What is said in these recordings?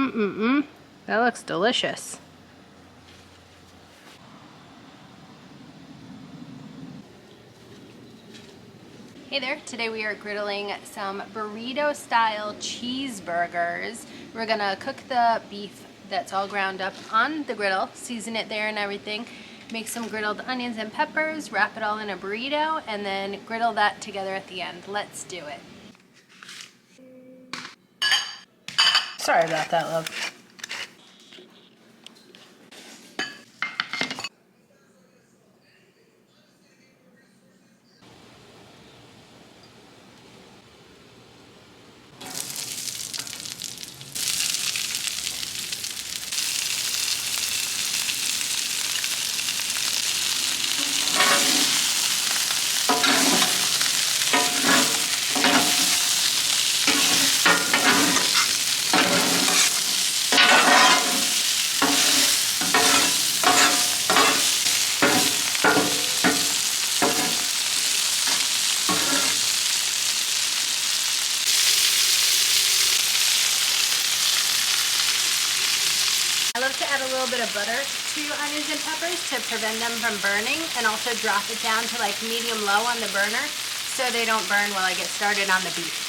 That looks delicious. Hey there, today we are griddling some burrito-style cheeseburgers. We're gonna cook the beef that's all ground up on the griddle, season it there and everything, make some griddled onions and peppers, wrap it all in a burrito, and then griddle that together at the end. Let's do it. Sorry about that, love. I love to add a little bit of butter to onions and peppers to prevent them from burning, and also drop it down to like medium-low on the burner so they don't burn while I get started on the beef.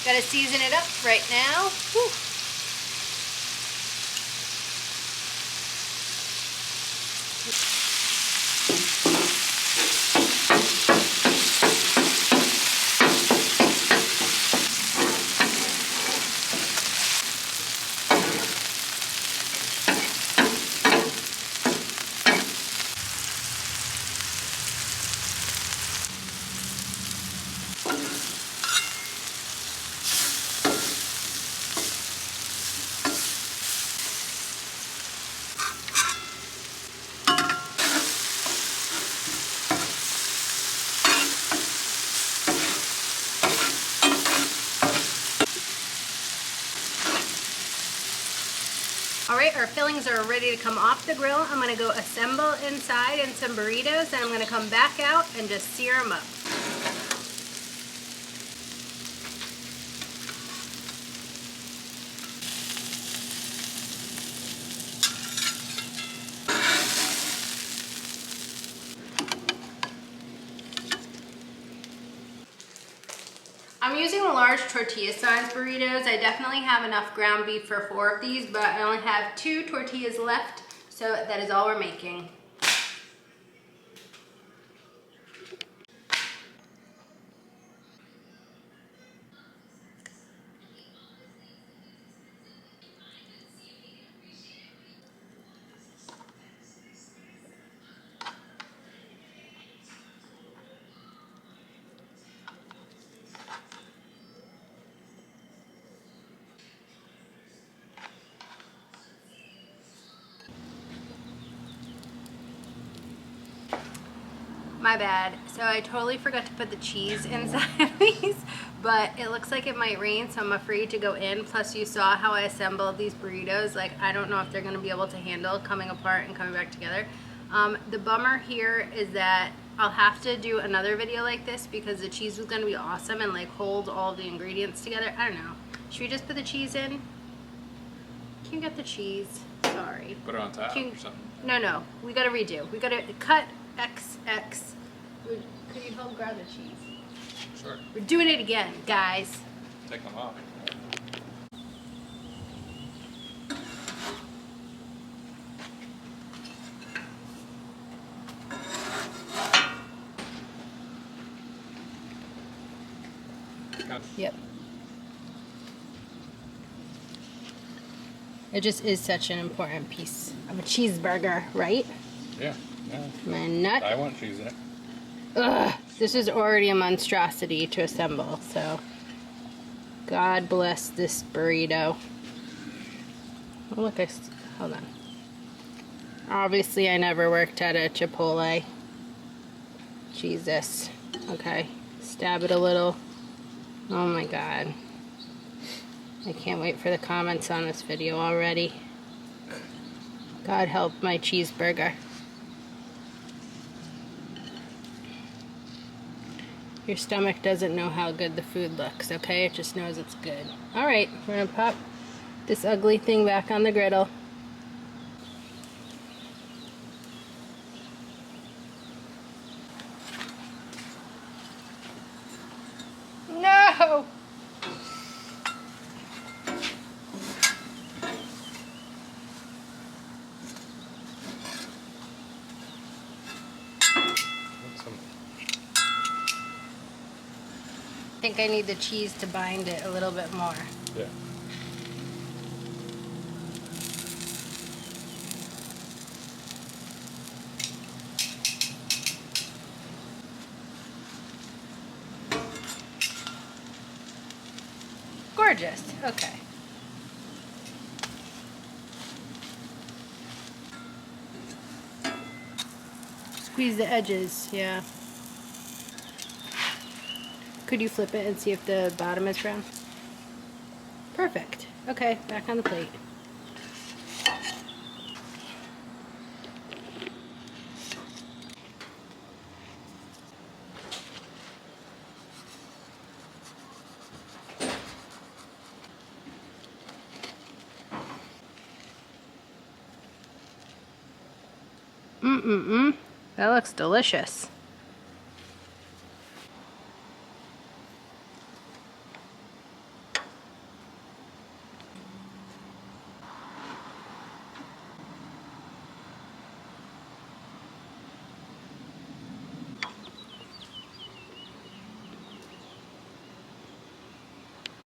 Gotta season it up right now. Whew. Alright, our fillings are ready to come off the grill. I'm going to go assemble inside in some burritos, and I'm going to come back out and just sear them up. I'm using large tortilla-sized burritos. I definitely have enough ground beef for 4 of these, but I only have 2 tortillas left, so that is all we're making. My bad. So I totally forgot to put the cheese inside of these, but it looks like it might rain, so I'm afraid to go in. Plus you saw how I assembled these burritos. Like, I don't know if they're gonna be able to handle coming apart and coming back together. The bummer here is that I'll have to do another video like this because the cheese was gonna be awesome and like hold all the ingredients together. I don't know. Should we just put the cheese in? Can you get the cheese? Sorry. Put it on top or something? No. We gotta redo. We gotta cut XX. Could you help grab the cheese? Sure. We're doing it again, guys. Take them off. Yep. It just is such an important piece of a cheeseburger, right? Yeah. Yeah. My nut. I want cheese in it. Ugh, this is already a monstrosity to assemble, so God bless this burrito. Oh, look, hold on. Obviously, I never worked at a Chipotle. Jesus. Okay, stab it a little. Oh my God. I can't wait for the comments on this video already. God help my cheeseburger. Your stomach doesn't know how good the food looks, okay? It just knows it's good. Alright, we're gonna pop this ugly thing back on the griddle. No! I think I need the cheese to bind it a little bit more. Yeah. Gorgeous. Okay. Squeeze the edges, yeah. Could you flip it and see if the bottom is brown? Perfect. Okay, back on the plate. That looks delicious.